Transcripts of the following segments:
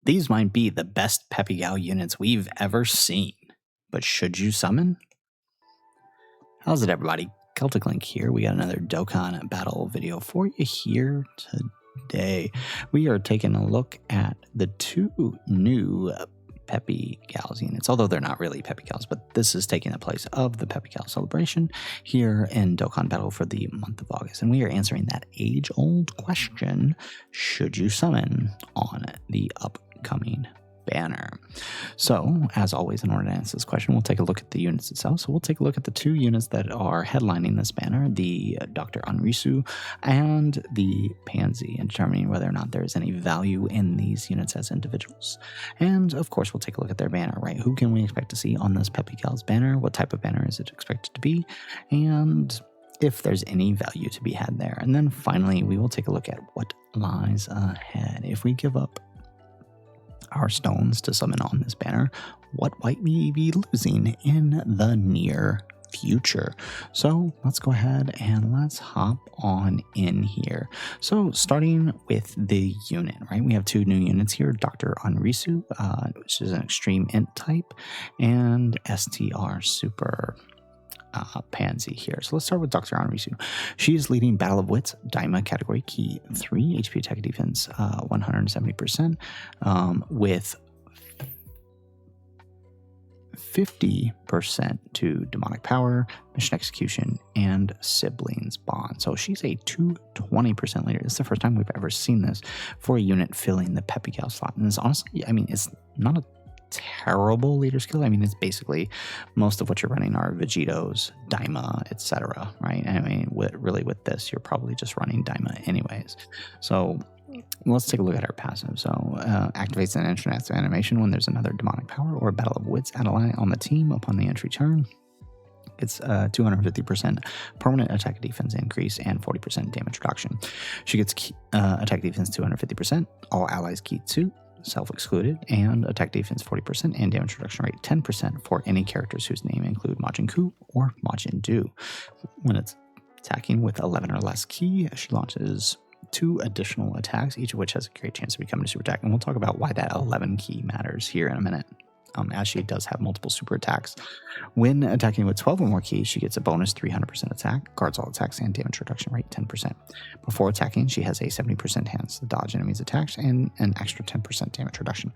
These might be the best Peppy Gal units we've ever seen, but should you summon? How's it, everybody? Celtic Link here. We got another Dokkan Battle video for you here today. We are taking a look at the two new Peppy Gals units, although they're not really Peppy Gals, but this is taking the place of the Peppy Gal celebration here in Dokkan Battle for the month of August. And we are answering that age-old question, should you summon on the upcoming banner? So, as always, in order to answer this question, we'll take a look at the units itself. So we'll take a look at the two units that are headlining this banner, the Dr. Enrisu and the Pansy, and determining whether or not there is any value in these units as individuals. And, of course, we'll take a look at their banner, right? Who can we expect to see on this Peppy Gals banner? What type of banner is it expected to be? And if there's any value to be had there. And then, finally, we will take a look at what lies ahead. If we give up our stones to summon on this banner, what might we be losing in the near future? So let's go ahead and let's hop on in here. So starting with the unit, right? We have two new units here, Dr. Enrisu, which is an extreme int type, and STR Super Pansy here. So let's start with Dr. Enrisu. She is leading Battle of Wits, DAIMA category key 3, HP attack defense 170%, with 50% to demonic power, mission execution, and siblings bond. So she's a 220% leader. This is the first time we've ever seen this for a unit filling the Peppy Gal slot. And it's honestly, I mean, it's not a terrible leader skill. I mean, it's basically most of what you're running are Vegetos, DAIMA, etc. Right? I mean, with this, you're probably just running DAIMA anyways. So let's take a look at our passive. So activates an entrance animation when there's another demonic power or Battle of Wits ally on the team upon the entry turn. It's 250% permanent attack defense increase and 40% damage reduction. She gets attack defense 250%, all allies key 2, self-excluded, and attack defense 40% and damage reduction rate 10% for any characters whose name include Majin Ku or Majin Du. When it's attacking with 11 or less ki, she launches 2 additional attacks, each of which has a great chance of becoming a super attack. And we'll talk about why that 11 ki matters here in a minute. As she does have multiple super attacks. When attacking with 12 or more keys, she gets a bonus 300% attack, guards all attacks, and damage reduction rate 10%. Before attacking, she has a 70% chance to dodge enemies' attacks and an extra 10% damage reduction.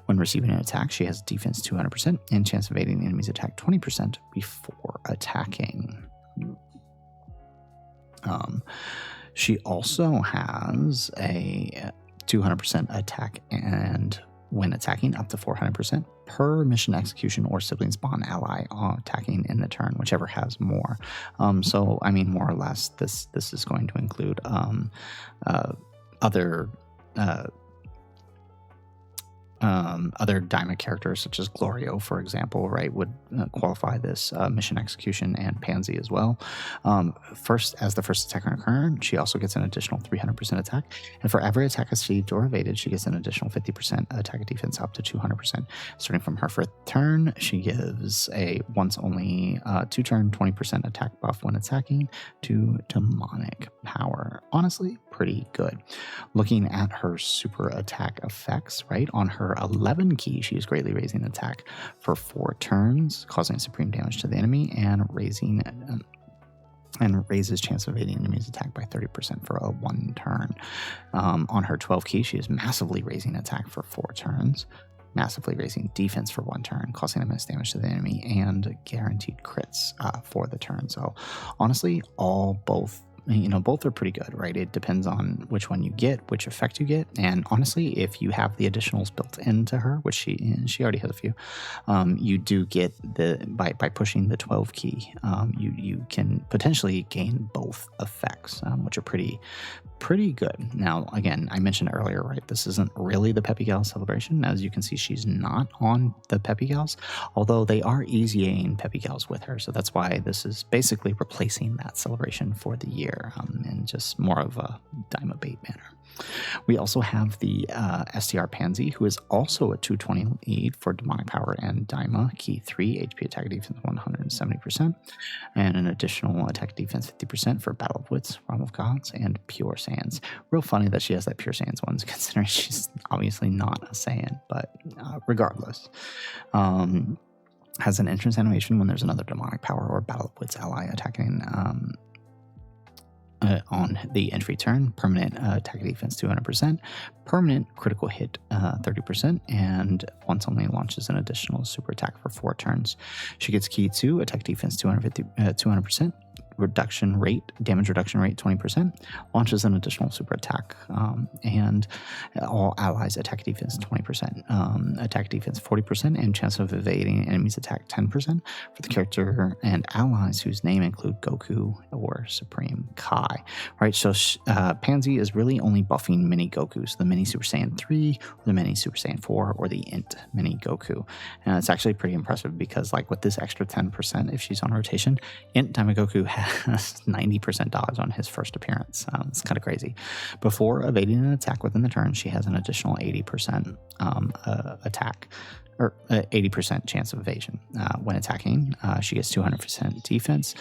When receiving an attack, she has defense 200% and chance of evading enemies' attack 20% before attacking. She also has a 200% attack and when attacking up to 400% per mission execution or siblings bond ally attacking in the turn, whichever has more. So I mean, more or less, this is going to include other DAIMA characters such as Glorio, for example, right, would qualify this mission execution, and Pansy as well. As the first attack on her turn, she also gets an additional 300% attack, and for every attack received or evaded, she gets an additional 50% attack defense up to 200%. Starting from her first turn, she gives a once only 2-turn 20% attack buff when attacking to demonic power. Honestly, pretty good. Looking at her super attack effects, right, on her 11 key, she is greatly raising attack for 4 turns, causing supreme damage to the enemy, and raises chance of evading enemies' attack by 30% for a 1 turn. On her 12 key, she is massively raising attack for 4 turns, massively raising defense for 1 turn, causing a miss damage to the enemy, and guaranteed crits for the turn. So honestly, both are pretty good, right? It depends on which one you get, which effect you get, and honestly, if you have the additionals built into her, which she already has a few, you do get by pushing the 12 key, you can potentially gain both effects, which are pretty good. Now, again, I mentioned earlier, right, this isn't really the Peppy Gals celebration. As you can see, she's not on the Peppy Gals, although they are easying Peppy Gals with her, so that's why this is basically replacing that celebration for the year. here, and just more of a DAIMA bait banner. We also have the STR Panzy, who is also a 220 lead for Demonic Power and DAIMA, key 3, HP attack defense 170%, and an additional attack defense 50% for Battle of Wits, Realm of Gods, and Pure Saiyans. Real funny that she has that Pure Saiyans ones, considering she's obviously not a Saiyan, but regardless. Has an entrance animation when there's another Demonic Power or Battle of Wits ally attacking on the entry turn. Permanent attack defense 200%, permanent critical hit 30%, and once only launches an additional super attack for 4 turns. She gets key 2, attack defense 200%, damage reduction rate 20%, launches an additional super attack, and all allies attack defense 20%, attack defense 40%, and chance of evading enemies attack 10% for the character and allies whose name include Goku or Supreme Kai. Right, so Pansy is really only buffing mini Gokus, the mini Super Saiyan 3, or the mini Super Saiyan 4, or the INT mini Goku. And it's actually pretty impressive because, like, with this extra 10%, if she's on rotation, INT DAIMA Goku has 90% dodge on his first appearance. It's kind of crazy. Before evading an attack within the turn, she has an additional 80% attack, or 80% chance of evasion. When attacking, she gets 200% defense,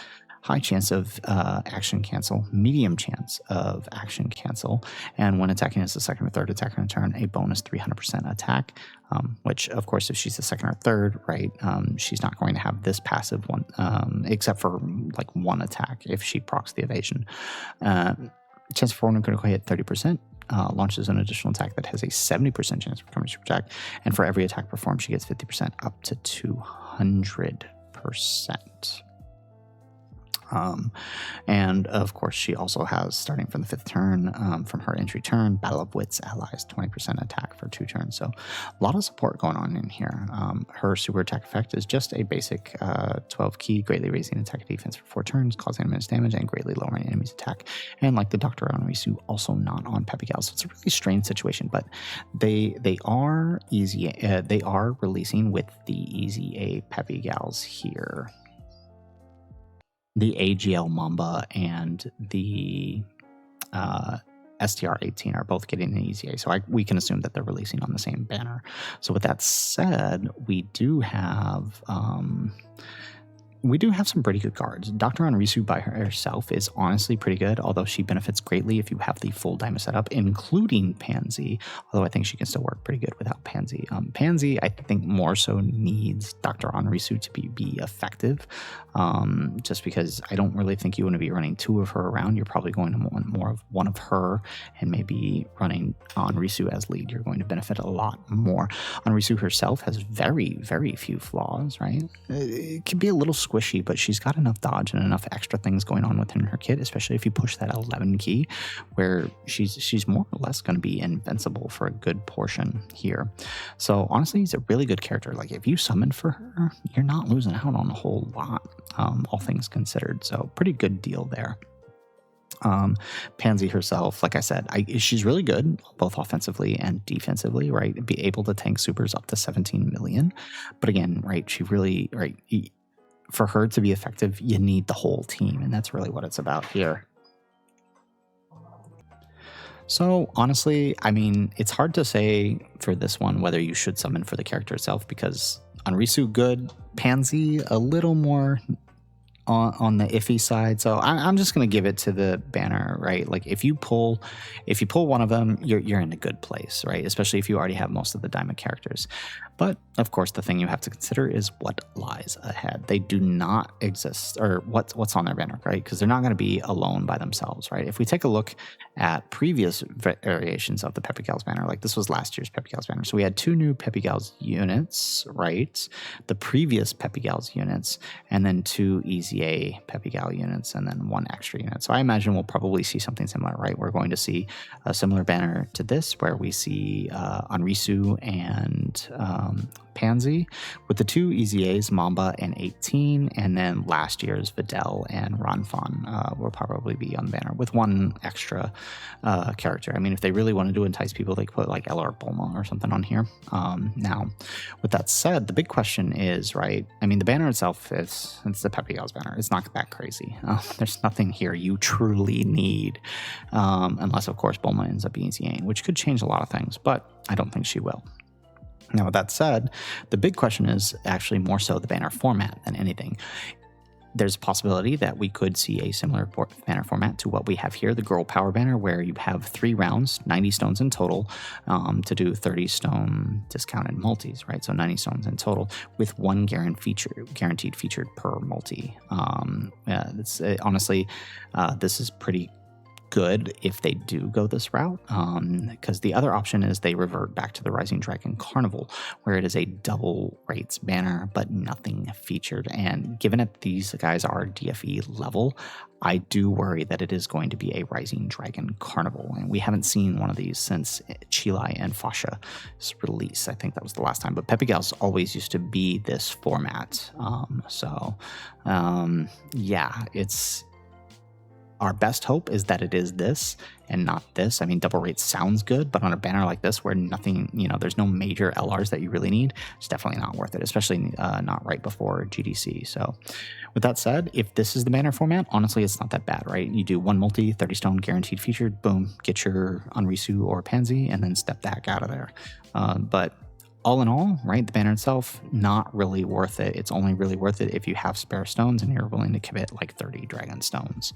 high chance of action cancel, medium chance of action cancel, and when attacking as the second or third attacker in turn, a bonus 300% attack, which, of course, if she's the second or third, right, she's not going to have this passive one, except for like one attack if she procs the evasion. Chance for one critical hit 30%. Launches an additional attack that has a 70% chance of becoming super attack, and for every attack performed, she gets 50% up to 200%. And of course, she also has, starting from the 5th turn, from her entry turn, Battle of Wits allies 20% attack for 2 turns. So a lot of support going on in here. Her super attack effect is just a basic 12 key, greatly raising attack defense for 4 turns, causing immense damage, and greatly lowering enemies' attack. And like the Dr. Anrinsu, also not on Peppy Gals. So it's a really strange situation, but they are easy. They are releasing with the Easy A Peppy Gals here. The AGL Mamba and the STR-18 are both getting an Easy A, so we can assume that they're releasing on the same banner. So with that said, we do have some pretty good cards. Dr. Anrinsu by herself is honestly pretty good, although she benefits greatly if you have the full DAIMA setup, including Pansy, although I think she can still work pretty good without Pansy. Pansy, I think, more so needs Dr. Anrinsu to be effective, just because I don't really think you want to be running 2 of her around. You're probably going to want more of one of her, and maybe running Enriu as lead. You're going to benefit a lot more. Enriu herself has very, very few flaws, right? It can be a little squishy, but she's got enough dodge and enough extra things going on within her kit, especially if you push that 11 key, where she's more or less going to be invincible for a good portion here. So honestly, he's a really good character. Like, if you summon for her, you're not losing out on a whole lot, all things considered. So pretty good deal there. Pansy herself, like I said, she's really good, both offensively and defensively, right? Be able to tank supers up to 17 million. But again, right, she really, right, for her to be effective, you need the whole team, and that's really what it's about here. So honestly, I mean, it's hard to say for this one whether you should summon for the character itself, because Enriu good, Pansy a little more on the iffy side. So I'm just going to give it to the banner, right? Like, if you pull one of them, you're in a good place, right? Especially if you already have most of the DAIMA characters. But of course, the thing you have to consider is what lies ahead. They do not exist, or what's on their banner, right? Because they're not going to be alone by themselves, right? If we take a look at previous variations of the Peppy Gals banner, like this was last year's Peppy Gals banner. So we had 2 new Peppy Gals units, right? The previous Peppy Gals units, and then 2 Easy A Peppy Gal units, and then 1 extra unit. So I imagine we'll probably see something similar, right? We're going to see a similar banner to this, where we see Enriu and Pansy, with the 2 EZAs, Mamba and 18, and then last year's Videl and Ranfan will probably be on the banner with 1 extra character. I mean, if they really wanted to entice people, they could put like LR Bulma or something on here. Now, with that said, the big question is, right, I mean, the banner itself it's the Peppy Gals banner. It's not that crazy. There's nothing here you truly need, unless, of course, Bulma ends up being EZAing, which could change a lot of things, but I don't think she will. Now, with that said, the big question is actually more so the banner format than anything. There's a possibility that we could see a similar banner format to what we have here, the Girl Power banner, where you have 3 rounds, 90 stones in total, to do 30 stone discounted multis, right? So 90 stones in total with 1 guaranteed featured per multi. Honestly, this is pretty good if they do go this route, because the other option is they revert back to the Rising Dragon Carnival, where it is a double rates banner but nothing featured. And given that these guys are DFE level, I do worry that it is going to be a Rising Dragon Carnival, and we haven't seen one of these since Chilai and Fasha's release. I think that was the last time, but Peppy Gals always used to be this format. Yeah, it's our best hope is that it is this and not this. I mean, double rate sounds good, but on a banner like this where nothing, there's no major LRs that you really need, it's definitely not worth it, especially not right before GDC. So with that said, if this is the banner format, honestly, it's not that bad, right? You do 1 multi, 30 stone guaranteed featured, boom, get your Enriu or Pansy, and then step back out of there. But all in all, right, the banner itself, not really worth it. It's only really worth it if you have spare stones and you're willing to commit like 30 dragon stones.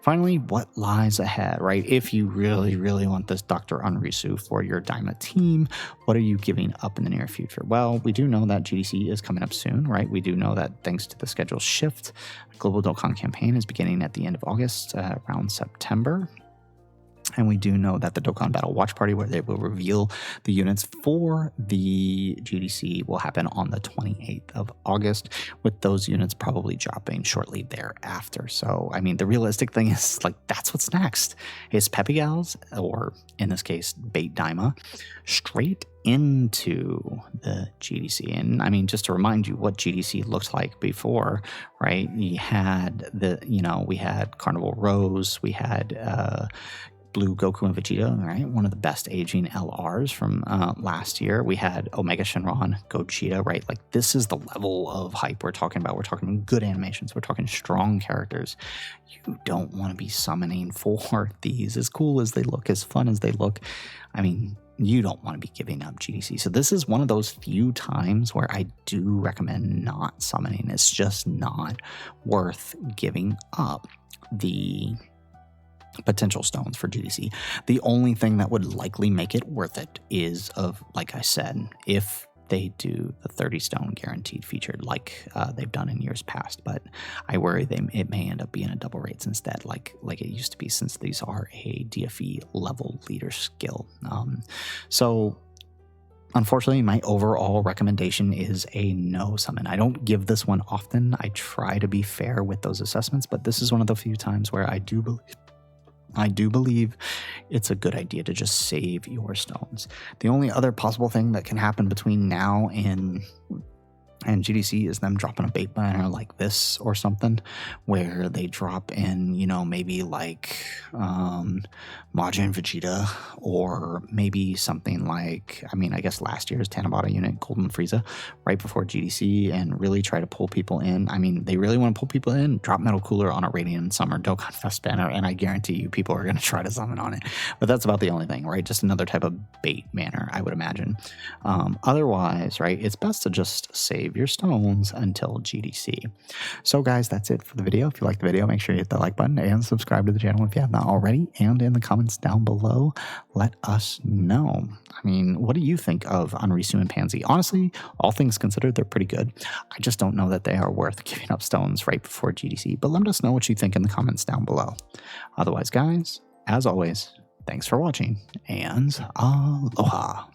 Finally, what lies ahead, right? If you really, really want this Dr. Enriu for your DAIMA team, what are you giving up in the near future? Well, we do know that GDC is coming up soon, right? We do know that thanks to the schedule shift, the Global Dokkan campaign is beginning at the end of August, around September. And we do know that the Dokkan Battle Watch Party, where they will reveal the units for the GDC, will happen on the 28th of August, with those units probably dropping shortly thereafter. So, I mean, the realistic thing is, like, that's what's next. Is Peppy Gals, or in this case, Bait DAIMA, straight into the GDC. And I mean, just to remind you what GDC looked like before, right? We had we had Carnival Rose, we had Blue Goku and Vegeta, right? One of the best aging LRs from last year. We had Omega Shenron, Gogeta, right? Like, this is the level of hype we're talking about. We're talking good animations. We're talking strong characters. You don't want to be summoning for these. As cool as they look, as fun as they look, I mean, you don't want to be giving up GDC. So this is one of those few times where I do recommend not summoning. It's just not worth giving up the potential stones for GDC. The only thing that would likely make it worth it is, like I said, if they do the 30 stone guaranteed featured like they've done in years past. But I worry it may end up being a double rates instead, like it used to be, since these are a DFE level leader skill. So unfortunately, my overall recommendation is a no summon. I don't give this one often. I try to be fair with those assessments, but this is one of the few times where I do believe it's a good idea to just save your stones. The only other possible thing that can happen between now and GDC is them dropping a bait banner like this or something, where they drop in, maybe like Majin Vegeta, or maybe something like, I guess last year's Tanabata unit, Golden Frieza, right before GDC, and really try to pull people in. I mean, they really want to pull people in, drop Metal Cooler on a Radiant Summer Dokkan Fest banner, and I guarantee you people are going to try to summon on it. But that's about the only thing, right? Just another type of bait banner, I would imagine. Otherwise, right, it's best to just save your stones until GDC. So guys, that's it for the video. If you like the video, make sure you hit the like button and subscribe to the channel if you have not already, and in the comments down below, let us know. I mean, what do you think of Enriu and Pansy? Honestly, all things considered, they're pretty good. I just don't know that they are worth giving up stones right before GDC, but let us know what you think in the comments down below. Otherwise, guys, as always, thanks for watching, and aloha.